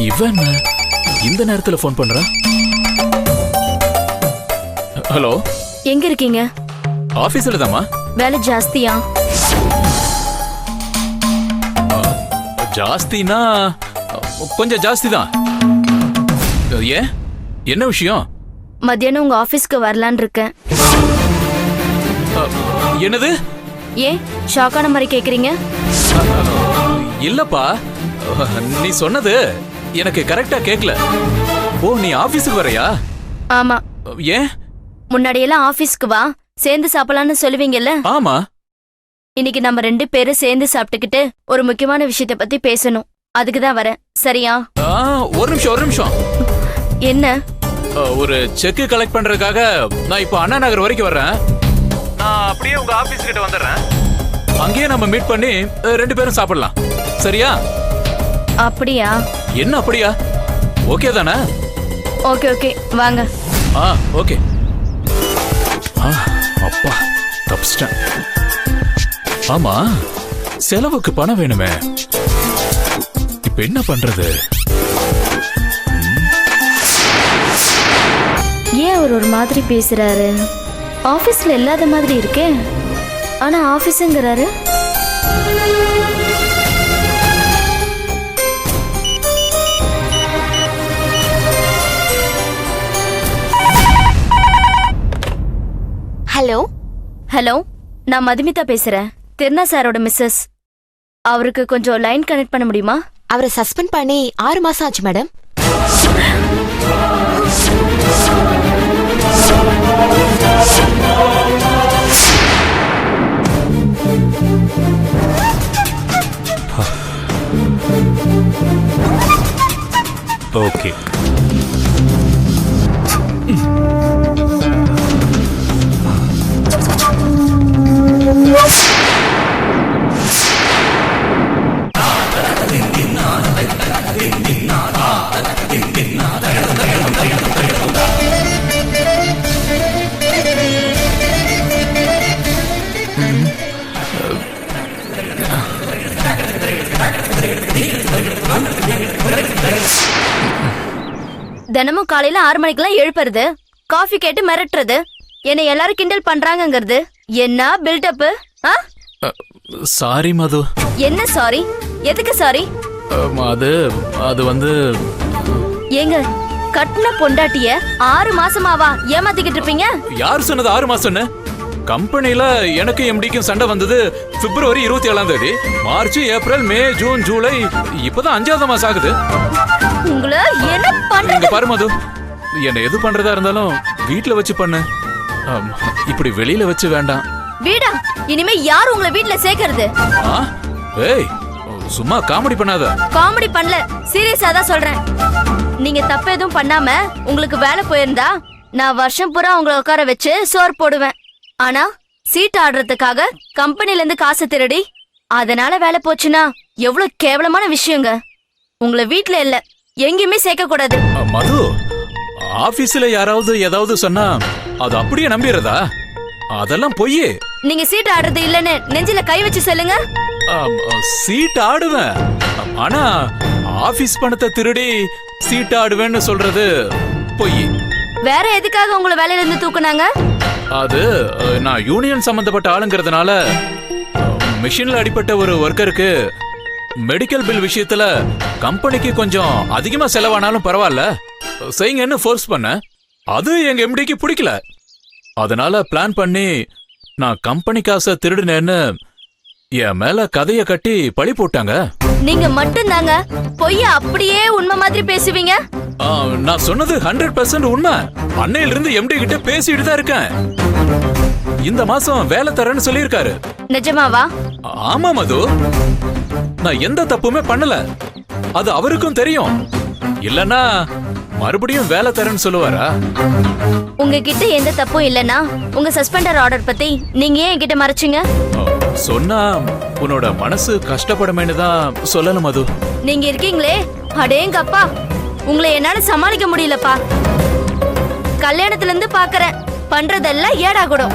இவன் இந்த நேரத்துல போன் பண்றான். ஹலோ, எங்க இருக்கீங்க? ஆபீஸ்ல தாமா. வேலை ஜாஸ்தியா? ஜாஸ்தினா கொஞ்சம் ஜாஸ்தி தான். ஏன், என்ன விஷயம்? மத்தியானம் உங்க ஆபீஸ்க்கு வரலான்னு இருக்கேன். என்னது? ஏன் ஷாக்கான மாதிரி கேக்குறீங்க? இல்லப்பா, நீ சொன்னது எனக்கு கரெக்டா கேக்கல. ஓ, நீ ஆபீஸ்க்கு வரையா? ஆமா. ஏன்? முன்னாடியெல்லாம் ஆபீஸ்க்கு வா, சேர்ந்து சாப்பிடலாம்னு சொல்லுவீங்கல்ல? ஆமா. இன்னைக்கு நம்ம 2 பேரும் சேர்ந்து சாப்பிட்டுக்கிட்டு ஒரு முக்கியமான விஷயத்த பத்தி பேசணும். அதுக்கு தான் வரேன். சரியா? ஒரு நிமிஷம். என்ன? ஒரு செக் கலெக்ட் பண்றதுக்காக நான் இப்போ அண்ணா நகர் வரைக்கும் வர்றேன். நான் அப்படியே உங்க ஆபீஸ் கிட்ட வந்துடுறேன். அங்கேயே நம்ம மீட் பண்ணி 2 பேரும் சாப்பிடலாம். சரியா? அப்படியா? என்ன அப்படியா? ஓகே தானே? ஓகே வாங்க. ஓகே. அப்பா தப்பிச்சிட்டேன். ஆமா, செலவுக்கு பணம் வேணுமே. இப்ப என்ன பண்றது? ஏன் அவர் ஒரு மாதிரி பேசுறாரு? ஆபீஸ்ல இல்லாத மாதிரி இருக்கே, ஆனா ஆபீஸ்ங்கறாரு. ஹலோ, நான் மதுமிதா பேசுறேன். திருநா சாரோட மிஸ்ஸஸ். அவருக்கு கொஞ்சம் லைன் கனெக்ட் பண்ண முடியுமா? அவரை சஸ்பெண்ட் பண்ணி 6 மாசம் ஆச்சு மேடம். ஓகே. தினமும் காலையில 6 மணிக்கெல்லாம் எழுப்புறது, காஃபி கேட்டு மிரட்டுறது, என்னை எல்லாரும் கிண்டல் பண்றாங்கங்கிறது என்ன பில்டப்? சாரி மது. என்ன சாரி? எதுக்கு சாரி? அது வந்து ஏங்க, கட்டின பொண்டாட்டிய 6 மாசமாவா ஏமாத்திக்கிட்டு இருப்பீங்க? யார் சொன்னது 6 மாசம்னு? கம்பெனில எனக்கு எம்டிக்கும் சண்டை வந்தது பிப்ரவரி 27ஆம் தேதி. மார்ச், ஏப்ரல், மே, ஜூன், ஜூலை, இப்பதான் 5வது மாசம் ஆகுது. உங்களை என்ன பண்றீங்க? இங்க பாரு மது, என்ன எது பண்றதா இருந்தாலும் வீட்ல வச்சு பண்ணு. இப்படி வெளியில வச்சு வேண்டாம். வீடா? இனிமே யார் உங்களை வீட்ல சேர்க்கறது? ஏய், சும்மா காமெடி பண்ணாத. காமெடி பண்ணல, சீரியஸா தான் சொல்றேன். நீங்க தப்பு எதுவும் பண்ணாம உங்களுக்கு வேலை போயிருந்தா நான் வருஷம் பூரா உங்களை உட்கார வச்சு சோறு போடுவேன். ஆனா சீட் ஆடுறதுக்காக கம்பெனில இருந்து காசு திருடி அதனால வேலை போச்சுன்னா எவ்வளவு கேவலமான விஷயங்க. உங்களை வீட்ல இல்ல எங்கேயுமே சேர்க்க கூடாது. மது, ஆபீஸ்ல யாராவது ஏதாவது சொன்னா அது அப்படியே நம்பிடுறதா? அதெல்லாம் பொய். நீங்க சீட் ஆடுறது இல்லன்னு நெஞ்சில கை வச்சு சொல்லுங்க. சீட் ஆடுவேன், ஆனா ஆபீஸ் பணத்தை திருடி சீட் ஆடுவேன்னு சொல்றது பொய். வேற எதுக்காக உங்களை வேலையில இருந்து தூக்குனாங்க? அது நான் யூனியன் சம்பந்தப்பட்ட ஆளுங்கிறதுனால மிஷின்ல அடிப்பட்ட ஒரு ஒர்க்கருக்கு மெடிக்கல் பில் விஷயத்துல கம்பெனிக்கு கொஞ்சம் அதிகமா செலவானாலும் பரவாயில்ல செய்யுங்கன்னு ஃபோர்ஸ் பண்ண. அது எங்க எம்டிக்கு பிடிக்கல. அதனால பிளான் பண்ணி நான் கம்பெனி காசை திருடுனேன்னு என் மேல கதைய கட்டி பழி போட்டாங்க. நீங்க மட்டும் தாங்க பொய்ய அப்படியே உண்மை மாதிரி பேசுவீங்க. நான் சொன்னது 100% உண்மை. அன்னையில இருந்து எம்டி கிட்ட பேசிட்டு தான் இருக்கேன். இந்த மாசம் வேலை தரேன்னு சொல்லியிருக்காரு. நிஜமாவா? ஆமா மது, நான் எந்த தப்புமே பண்ணல. அது அவருக்கும் தெரியும். இல்லன்னா மறுபடியும் வேலை தரேன்னு சொல்லுவாரா? உங்ககிட்ட எந்த தப்பும் இல்லனா உங்க சஸ்பெண்டர் ஆர்டர் பத்தி நீங்க ஏன் என்கிட்ட மறைச்சீங்க? சொன்னா உன்னோட மனசு கஷ்டப்படுமேன்னு தான் சொல்லணும் மது. நீங்க இருக்கீங்களே, அடேங்கப்பா, உங்களை என்னால சமாளிக்க முடியலப்பா. கல்யாணத்துல இருந்து பாக்குறேன், பண்றதெல்லாம் ஏடா கூடும்.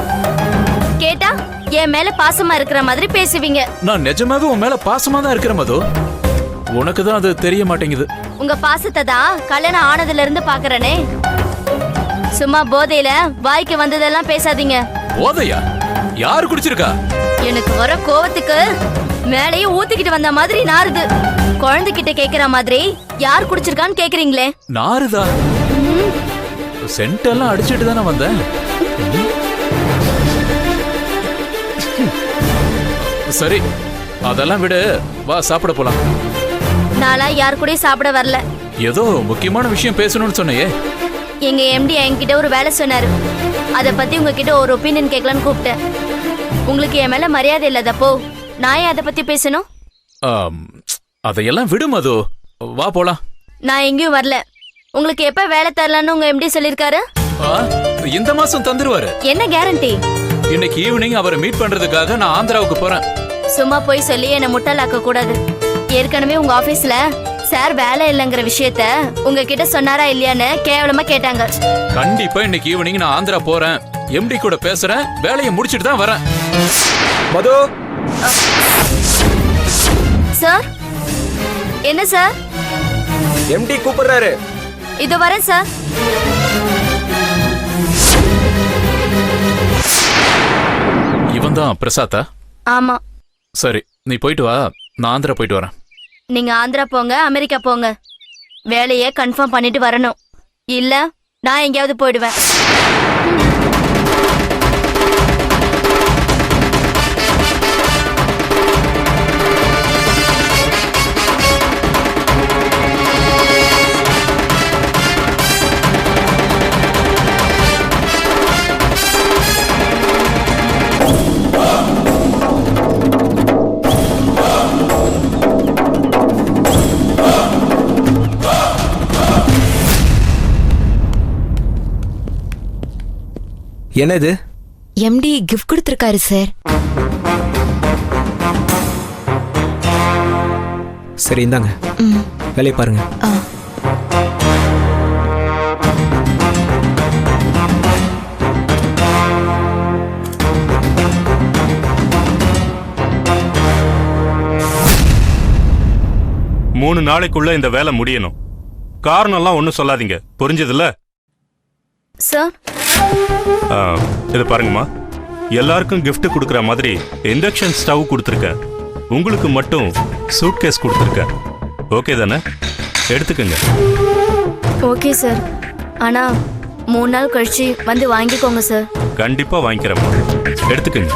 கேட்டா என் மேல பாசமா இருக்கிற மாதிரி பேசுவீங்க. நான் நிஜமாவே உன் மேல பாசமா தான் இருக்கிறேன் மது. உனக்கு தான் அது தெரிய மாட்டேங்குது. உங்க பாசத்தை தான் கல்யாணம் ஆனதுல இருந்து பாக்குறனே. சும்மா போதையில வாய்க்கு வந்ததெல்லாம் பேசாதீங்க. போதையா? யாரு குடிச்சிருக்கா? எனக்கு வர கோவத்துக்கு மேலேயே ஊத்திக்கிட்டு வந்த மாதிரி நாறுது. குழந்தைகிட்ட கேக்குற மாதிரி யார் குடிச்சிருக்கான்னு கேக்குறீங்களே. நாறுதா? சென்ட் எல்லாம் அடிச்சிட்டு தானே வந்தேன். சரி, அதெல்லாம் விடு, வா சாப்பிட போலாம். நாளா யார் கூடயும் சாப்பிட வரல. ஏதோ முக்கியமான விஷயம் பேசணும்னு சொன்னையே. எங்க எம்டி என்கிட்ட ஒரு வேலை சொன்னாரு. அத பத்தி உங்ககிட்ட ஒரு ஒப்பீனியன் கேட்கலான்னு கூப்பிட்டேன். உங்களுக்கு என் மேல மரியாதை இல்லாதப்போ நான் ஏன் அதை பத்தி பேசணும்? அதையெல்லாம் விடு மது, வா போலாம். நான் எங்கேயும் வரல. உங்களுக்கு எப்ப வேலை தரலான்னு உங்க எம்டி சொல்லிருக்காரு? இந்த மாசம் தந்துருவாரு. என்ன கேரண்டி? இன்னைக்கு ஈவினிங் அவரை மீட் பண்றதுக்காக நான் ஆந்திராவுக்கு போறேன். சும்மா போய் சொல்லி என்ன முட்டாளாக்க கூடாது. ஏற்கனவே உங்க ஆபீஸ்ல சார் வேலை இல்லைங்கிற விஷயத்த உங்ககிட்ட சொன்னாரா இல்லையான்னு கேவலமா கேட்டாங்க. கண்டிப்பா இன்னைக்கு ஈவினிங் நான் ஆந்திரா போறேன். எம்டி கூட பேசுறேன். வேலையை முடிச்சிட்டு தான் வரேன். மது. சார், என்ன சார்? எம்டி கூப்பிடுறாரு. இது வரேன் சார். இவன் தான் பிரசாத்தா? ஆமா. சரி, நீ போயிட்டு வா, நான் ஆந்திரா போயிட்டு வரேன். நீங்க ஆந்திரா போங்க, அமெரிக்கா போங்க. வேலையை கன்ஃபார்ம் பண்ணிட்டு வரணும். இல்ல நான் எங்கேயாவது போயிடுவேன். என்னது? எம்டி கிஃப்ட் கொடுத்திருக்காரு சார். சரி, இந்தாங்க. வேலையை பாருங்க. மூணு நாளைக்குள்ள இந்த வேலை முடியணும். காரணம்லாம் ஒன்றும் சொல்லாதீங்க, புரிஞ்சதுல? சார், இது பாருங்கம்மா, எல்லாருக்கும் gift கொடுக்குற மாதிரி இண்டக்ஷன் ஸ்டவ் கொடுத்துருக்கேன். உங்களுக்கு மட்டும் சூட்கேஸ் கொடுத்துருக்கேன். ஓகே தானே? எடுத்துக்கங்க. Okay sir. ஆனா 3 நாள் கழிச்சு வந்து வாங்கிக்கோங்க சார். கண்டிப்பா வாங்கிக்கிறேம்மா, எடுத்துக்கங்க.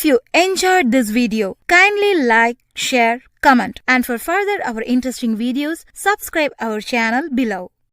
you enjoyed this video, kindly like, share, comment, and for further our interesting videos, subscribe our channel below.